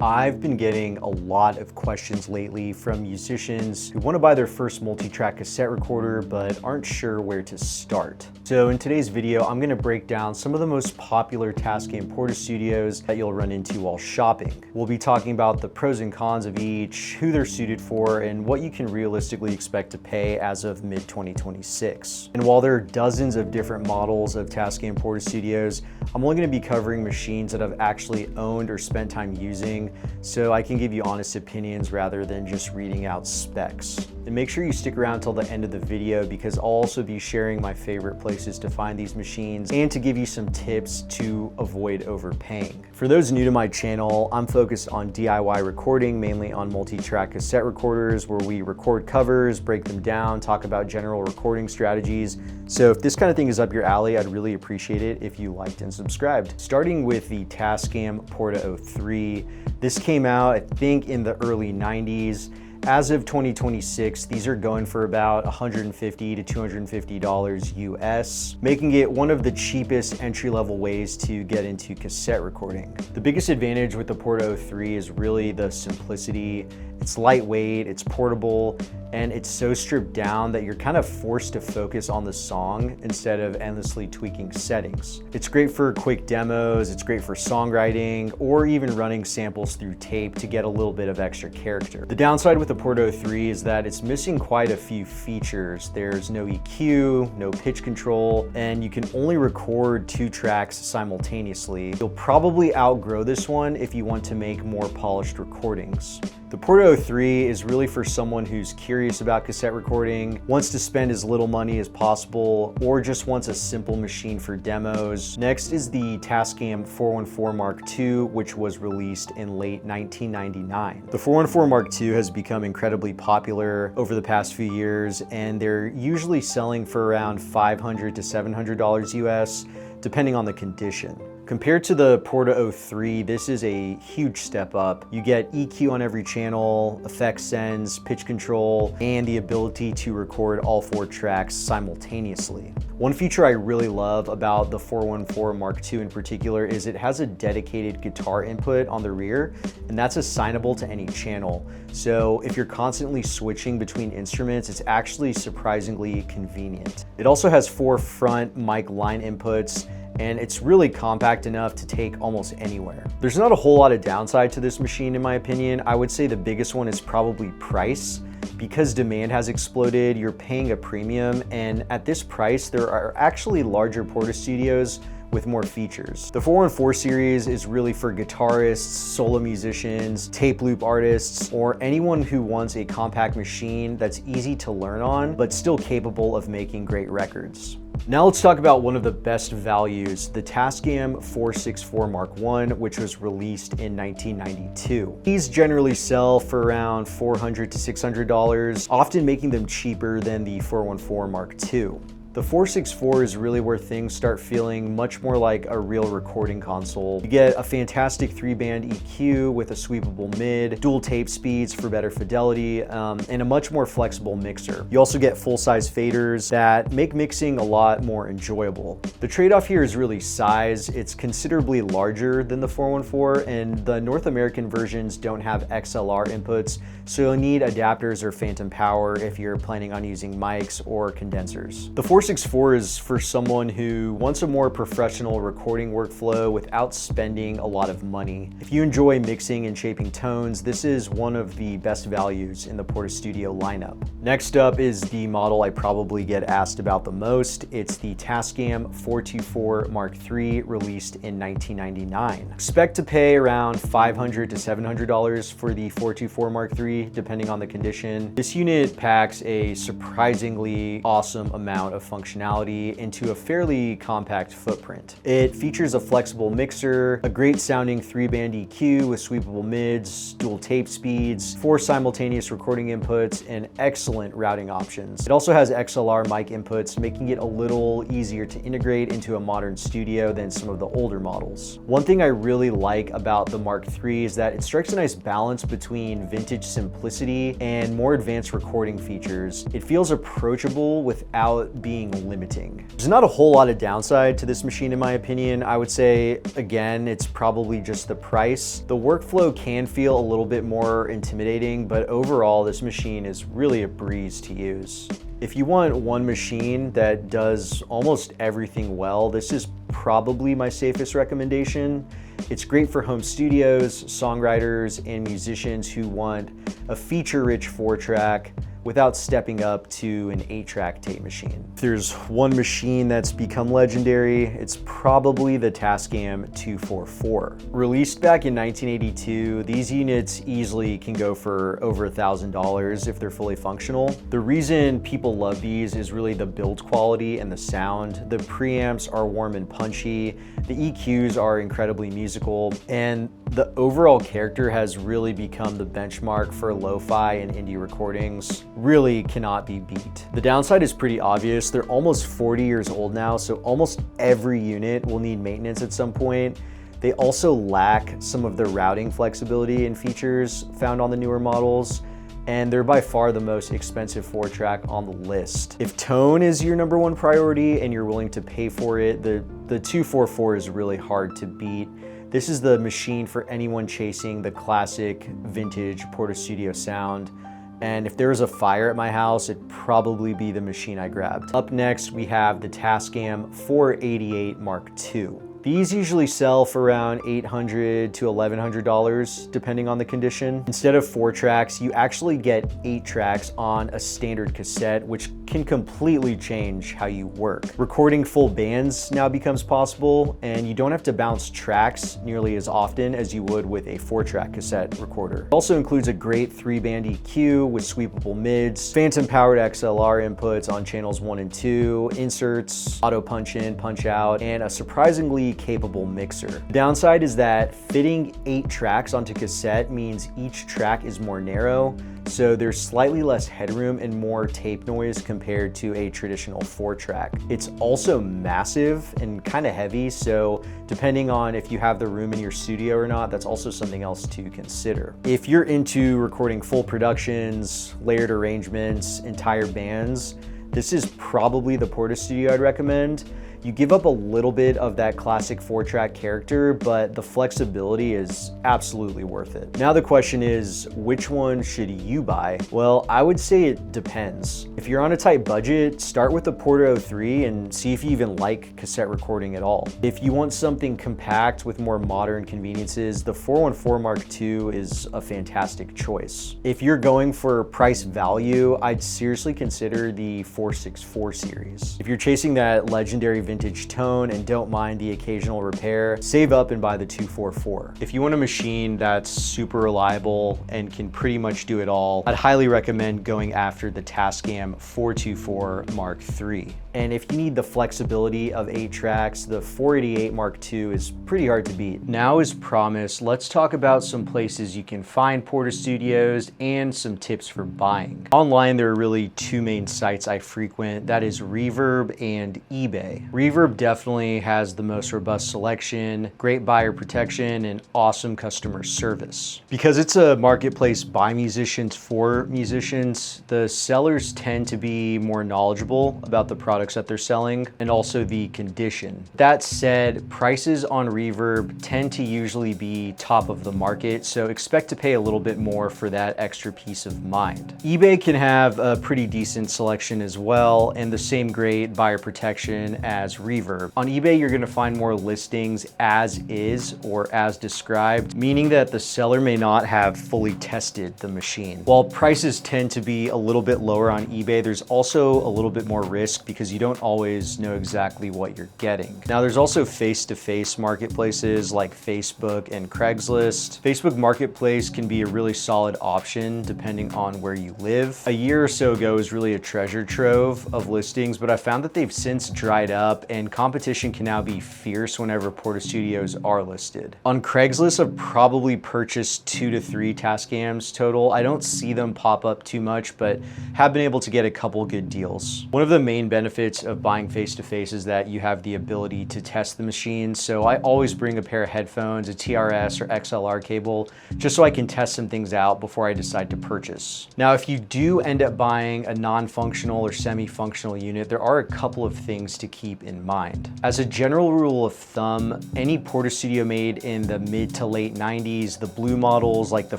I've been getting a lot of questions lately from musicians who want to buy their first multi-track cassette recorder but aren't sure where to start. So in today's video, I'm going to break down some of the most popular Tascam Portastudios that you'll run into while shopping. We'll be talking about the pros and cons of each, who they're suited for, and what you can realistically expect to pay as of mid-2026. And while there are dozens of different models of Tascam Portastudios, I'm only going to be covering machines that I've actually owned or spent time using, so I can give you honest opinions rather than just reading out specs. And make sure you stick around till the end of the video because I'll also be sharing my favorite places to find these machines and to give you some tips to avoid overpaying. For those new to my channel, I'm focused on DIY recording, mainly on multi-track cassette recorders where we record covers, break them down, talk about general recording strategies. So if this kind of thing is up your alley, I'd really appreciate it if you liked and subscribed. Starting with the Tascam Porta03, this came out, I think, in the early 90s. As of 2026, these are going for about $150 to $250 US, making it one of the cheapest entry-level ways to get into cassette recording. The biggest advantage with the Porta03 is really the simplicity. It's lightweight, it's portable, and it's so stripped down that you're kind of forced to focus on the song instead of endlessly tweaking settings. It's great for quick demos, it's great for songwriting, or even running samples through tape to get a little bit of extra character. The downside with the Porta03 is that it's missing quite a few features. There's no EQ, no pitch control, and you can only record 2 tracks simultaneously. You'll probably outgrow this one if you want to make more polished recordings. The Porta03 is really for someone who's curious about cassette recording, wants to spend as little money as possible, or just wants a simple machine for demos. Next is the Tascam 414 Mark II, which was released in late 1999. The 414 Mark II has become incredibly popular over the past few years, and they're usually selling for around $500 to $700 US, depending on the condition. Compared to the Porta03, this is a huge step up. You get EQ on every channel, effect sends, pitch control, and the ability to record all 4 tracks simultaneously. One feature I really love about the 414 Mark II in particular is it has a dedicated guitar input on the rear, and that's assignable to any channel. So if you're constantly switching between instruments, it's actually surprisingly convenient. It also has 4 front mic line inputs, and it's really compact enough to take almost anywhere. There's not a whole lot of downside to this machine in my opinion. I would say the biggest one is probably price. Because demand has exploded, you're paying a premium, and at this price, there are actually larger Portastudios with more features. The 414 series is really for guitarists, solo musicians, tape loop artists, or anyone who wants a compact machine that's easy to learn on, but still capable of making great records. Now let's talk about one of the best values, the Tascam 464 Mark I, which was released in 1992. These generally sell for around $400 to $600, often making them cheaper than the 414 Mark II. The 464 is really where things start feeling much more like a real recording console. You get a fantastic 3-band EQ with a sweepable mid, dual tape speeds for better fidelity, and a much more flexible mixer. You also get full-size faders that make mixing a lot more enjoyable. The trade-off here is really size. It's considerably larger than the 414, and the North American versions don't have XLR inputs, so you'll need adapters or phantom power if you're planning on using mics or condensers. The 464 is for someone who wants a more professional recording workflow without spending a lot of money. If you enjoy mixing and shaping tones, this is one of the best values in the Portastudio lineup. Next up is the model I probably get asked about the most. It's the Tascam 424 Mark III, released in 1999. Expect to pay around $500 to $700 for the 424 Mark III, depending on the condition. This unit packs a surprisingly awesome amount of functionality into a fairly compact footprint. It features a flexible mixer, a great sounding 3-band EQ with sweepable mids, dual tape speeds, 4 simultaneous recording inputs, and excellent routing options. It also has XLR mic inputs, making it a little easier to integrate into a modern studio than some of the older models. One thing I really like about the Mark III is that it strikes a nice balance between vintage simplicity and more advanced recording features. It feels approachable without being being limiting. There's not a whole lot of downside to this machine in my opinion. I would say, again, it's probably just the price. The workflow can feel a little bit more intimidating, but overall, this machine is really a breeze to use. If you want one machine that does almost everything well, this is probably my safest recommendation. It's great for home studios, songwriters, and musicians who want a feature-rich 4-track without stepping up to an 8-track tape machine. If there's one machine that's become legendary, it's probably the Tascam 244. Released back in 1982, these units easily can go for over $1,000 if they're fully functional. The reason people love these is really the build quality and the sound. The preamps are warm and punchy, the EQs are incredibly musical, and the overall character has really become the benchmark for lo-fi and indie recordings. Really cannot be beat. The downside is pretty obvious. They're almost 40 years old now, so almost every unit will need maintenance at some point. They also lack some of the routing flexibility and features found on the newer models, and they're by far the most expensive 4-track on the list. If tone is your #1 priority and you're willing to pay for it, the 244 is really hard to beat. This is the machine for anyone chasing the classic vintage Portastudio sound. And if there was a fire at my house, it'd probably be the machine I grabbed. Up next, we have the Tascam 488 Mark II. These usually sell for around $800 to $1,100, depending on the condition. Instead of 4 tracks, you actually get 8 tracks on a standard cassette, which can completely change how you work. Recording full bands now becomes possible, and you don't have to bounce tracks nearly as often as you would with a 4-track cassette recorder. It also includes a great 3-band EQ with sweepable mids, phantom-powered XLR inputs on channels 1 and 2, inserts, auto punch-in, punch-out, and a surprisingly capable mixer. The downside is that fitting 8 tracks onto cassette means each track is more narrow, so there's slightly less headroom and more tape noise compared to a traditional 4-track. It's also massive and kind of heavy, so depending on if you have the room in your studio or not, that's also something else to consider. If you're into recording full productions, layered arrangements, entire bands, this is probably the Portastudio I'd recommend. You give up a little bit of that classic 4-track character, but the flexibility is absolutely worth it. Now the question is, which one should you buy? Well, I would say it depends. If you're on a tight budget, start with the Porta 03 and see if you even like cassette recording at all. If you want something compact with more modern conveniences, the 414 Mark II is a fantastic choice. If you're going for price value, I'd seriously consider the 464 series. If you're chasing that legendary vintage tone and don't mind the occasional repair, save up and buy the 244. If you want a machine that's super reliable and can pretty much do it all, I'd highly recommend going after the Tascam 424 Mark III. And if you need the flexibility of 8 tracks, the 488 Mark II is pretty hard to beat. Now, as promised, let's talk about some places you can find Portastudios and some tips for buying. Online, there are really 2 main sites I frequent. That is Reverb and eBay. Reverb definitely has the most robust selection, great buyer protection, and awesome customer service. Because it's a marketplace by musicians for musicians, the sellers tend to be more knowledgeable about the products that they're selling and also the condition. That said, prices on Reverb tend to usually be top of the market, so expect to pay a little bit more for that extra peace of mind. eBay can have a pretty decent selection as well, and the same great buyer protection as Reverb. On eBay, you're gonna find more listings as is or as described, meaning that the seller may not have fully tested the machine. While prices tend to be a little bit lower on eBay, there's also a little bit more risk because you don't always know exactly what you're getting. Now, there's also face-to-face marketplaces like Facebook and Craigslist. Facebook Marketplace can be a really solid option depending on where you live. A year or so ago was really a treasure trove of listings, but I found that they've since dried up up, and competition can now be fierce whenever Portastudios are listed. On Craigslist, I've probably purchased 2 to 3 Tascams total. I don't see them pop up too much, but have been able to get a couple good deals. One of the main benefits of buying face-to-face is that you have the ability to test the machine. So I always bring a pair of headphones, a TRS or XLR cable, just so I can test some things out before I decide to purchase. Now, if you do end up buying a non-functional or semi-functional unit, there are a couple of things to keep in mind. As a general rule of thumb, any Portastudio made in the mid to late 90s, the blue models like the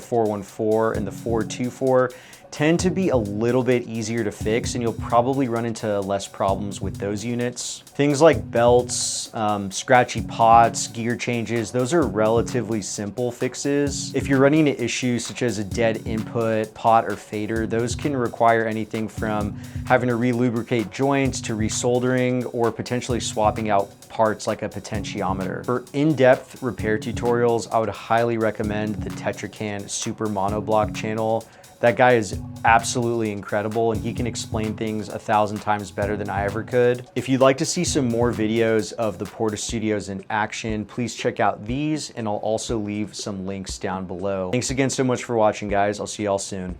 414 and the 424, tend to be a little bit easier to fix, and you'll probably run into less problems with those units. Things like belts, scratchy pots, gear changes, those are relatively simple fixes. If you're running into issues such as a dead input, pot, or fader, those can require anything from having to re-lubricate joints to resoldering or potentially swapping out parts like a potentiometer. For in-depth repair tutorials, I would highly recommend the Tetracan Super Monoblock channel. That guy is absolutely incredible, and he can explain things 1,000 times better than I ever could. If you'd like to see some more videos of the Portastudios in action, please check out these, and I'll also leave some links down below. Thanks again so much for watching, guys. I'll see y'all soon.